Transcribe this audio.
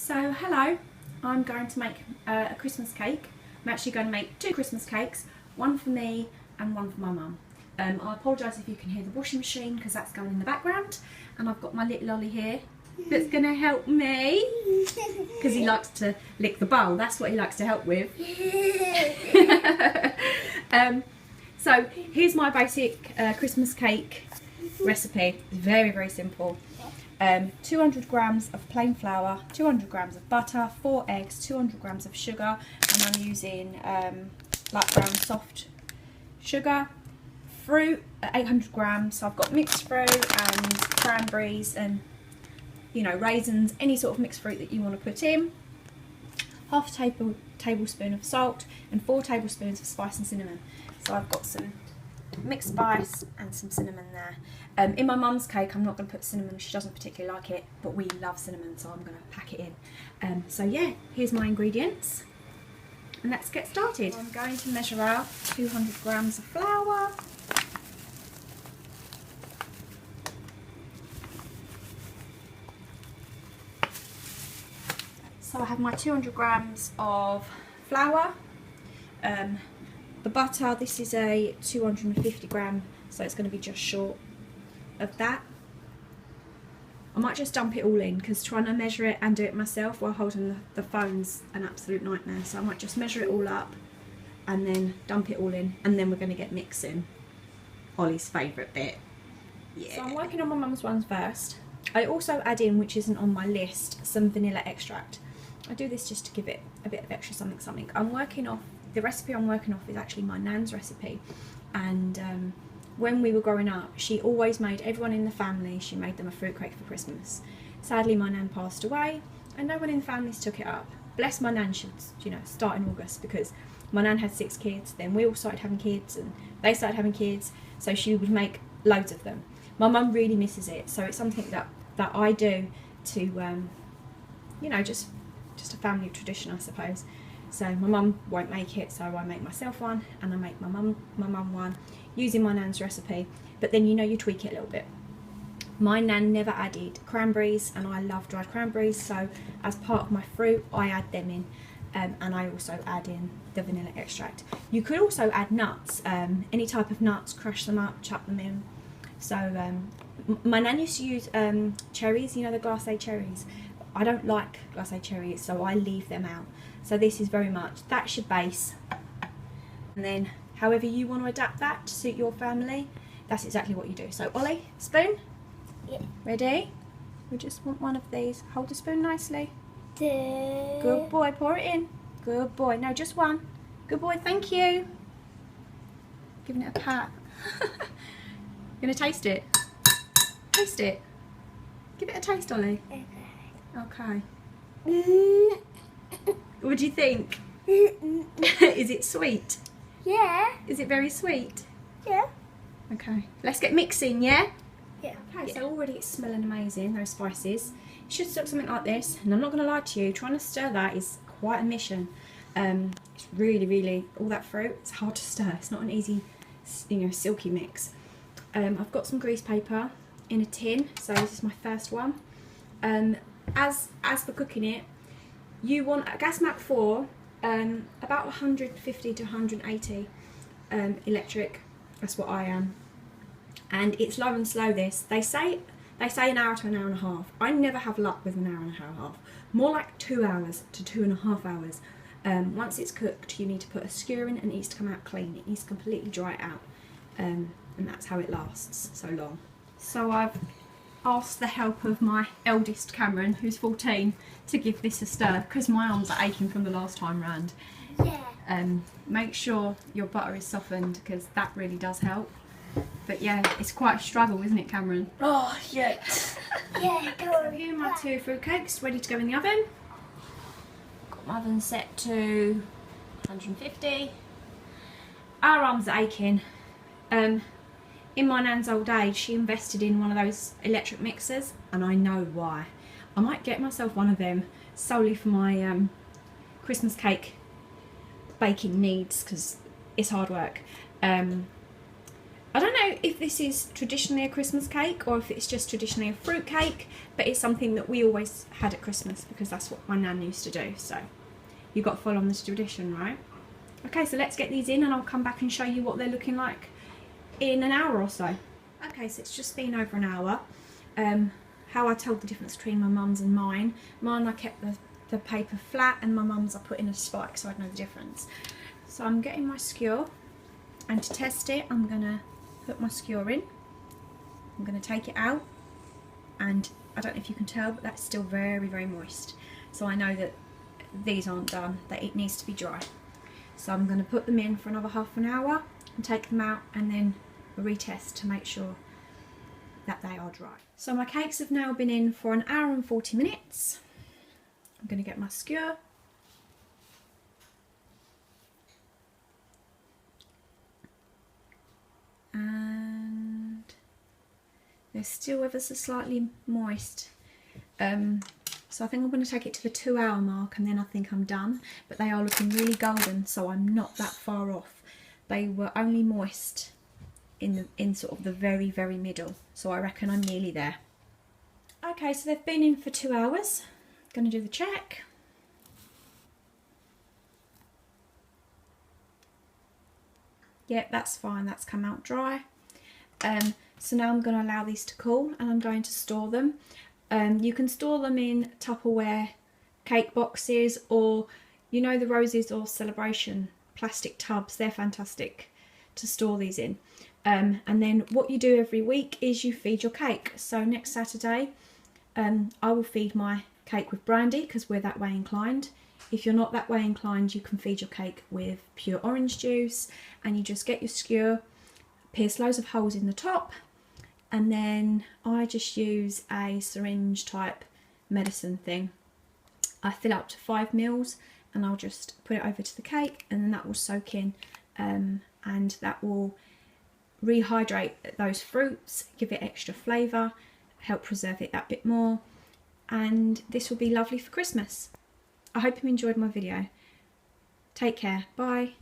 So hello, I'm going to make a Christmas cake. I'm actually going to make two Christmas cakes, one for me and one for my mum. I apologise if you can hear the washing machine because that's going in the background, and I've got my little Ollie here that's going to help me because he likes to lick the bowl. That's what he likes to help with. So here's my basic Christmas cake recipe. It's very, very simple. 200 grams of plain flour, 200 grams of butter, 4 eggs, 200 grams of sugar, and I'm using light brown soft sugar. Fruit, 800 grams, so I've got mixed fruit and cranberries and, you know, raisins, any sort of mixed fruit that you want to put in. Half a tablespoon of salt and 4 tablespoons of spice and cinnamon. So I've got some mixed spice and some cinnamon there. In my mum's cake I'm not going to put cinnamon, she doesn't particularly like it, but we love cinnamon, so I'm going to pack it in. So yeah, here's my ingredients and let's get started. I'm going to measure out 200 grams of flour. So I have my 200 grams of flour. The butter, this is a 250 gram, so it's going to be just short of that. I might just dump it all in because trying to measure it and do it myself while holding the phone's an absolute nightmare. So I might just measure it all up and then dump it all in, and then we're going to get mixing. Ollie's favourite bit. Yeah. So I'm working on my mum's ones first. I also add in, which isn't on my list, some vanilla extract. I do this just to give it a bit of extra something. The recipe I'm working off is actually my nan's recipe, and when we were growing up she always made everyone in the family, she made them a fruitcake for Christmas. Sadly my nan passed away and no one in the families took it up. Bless my nan, should, you know, start in August because my nan had 6 kids, then we all started having kids and they started having kids, so she would make loads of them. My mum really misses it, so it's something that I do to you know, just a family tradition, I suppose. So my mum won't make it, so I make myself one, and I make my mum one using my nan's recipe. But then, you know, you tweak it a little bit. My nan never added cranberries, and I love dried cranberries, so as part of my fruit I add them in, and I also add in the vanilla extract. You could also add nuts, any type of nuts, crush them up, chuck them in. So my nan used to use cherries, you know, the glacé cherries. I don't like glacé cherries, so I leave them out. So this is very much, that's your base. And then however you want to adapt that to suit your family, that's exactly what you do. So Ollie, spoon? Yeah. Ready? We just want one of these. Hold the spoon nicely. Good. Good boy, pour it in. Good boy, no, just one. Good boy, thank you. Giving it a pat. You're gonna taste it? Taste it. Give it a taste, Ollie. Okay. What do you think? Is it sweet? Yeah. Is it very sweet? Yeah. Okay. Let's get mixing, yeah? Yeah. Okay, so already it's smelling amazing, those spices. It should look something like this, and I'm not going to lie to you, trying to stir that is quite a mission. It's really, all that fruit, it's hard to stir. It's not an easy, you know, silky mix. I've got some grease paper in a tin, so this is my first one. As for cooking it, you want a gas mat 4, about 150 to 180 electric. That's what I am, and it's low and slow. This they say an hour to an hour and a half. I never have luck with an hour and a half. More like 2 hours to 2.5 hours. Once it's cooked, you need to put a skewer in, and it needs to come out clean. It needs to completely dry it out, and that's how it lasts so long. So I've asked the help of my eldest Cameron, who's 14, to give this a stir because my arms are aching from the last time round. Yeah. Make sure your butter is softened because that really does help. But yeah, it's quite a struggle, isn't it, Cameron? Oh, yeah. Yeah, go So on. here are my 2 fruit cakes ready to go in the oven. Got my oven set to 150. Our arms are aching. In my nan's old age, she invested in one of those electric mixers, and I know why. I might get myself one of them solely for my Christmas cake baking needs because it's hard work. I don't know if this is traditionally a Christmas cake or if it's just traditionally a fruit cake, but it's something that we always had at Christmas because that's what my nan used to do. So you've got to follow on this tradition, right? Okay, so let's get these in and I'll come back and show you what they're looking like in an hour or so. Okay, so it's just been over an hour. How I told the difference between my mum's and mine. Mine I kept the paper flat and my mum's I put in a spike so I'd know the difference. So I'm getting my skewer, and to test it I'm going to put my skewer in. I'm going to take it out, and I don't know if you can tell, but that's still very, very moist. So I know that these aren't done, that it needs to be dry. So I'm going to put them in for another half an hour and take them out and then retest to make sure that they are dry. So my cakes have now been in for an hour and 40 minutes. I'm going to get my skewer. And they're still ever so slightly moist. So I think I'm going to take it to the 2 hour mark and then I think I'm done. But they are looking really golden, so I'm not that far off. They were only moist in sort of the very, very middle. So I reckon I'm nearly there. Okay, so they've been in for 2 hours. Going to do the check. Yep, that's fine, that's come out dry. So now I'm going to allow these to cool and I'm going to store them. You can store them in Tupperware cake boxes, or you know the Roses or Celebration plastic tubs, they're fantastic to store these in. And then what you do every week is you feed your cake. So next Saturday I will feed my cake with brandy because we're that way inclined. If you're not that way inclined, you can feed your cake with pure orange juice, and you just get your skewer, pierce loads of holes in the top, and then I just use a syringe type medicine thing. I fill up to 5 mils and I'll just put it over to the cake, and then that will soak in and that will rehydrate those fruits, give it extra flavour, help preserve it that bit more, and this will be lovely for Christmas. I hope you enjoyed my video. Take care. Bye.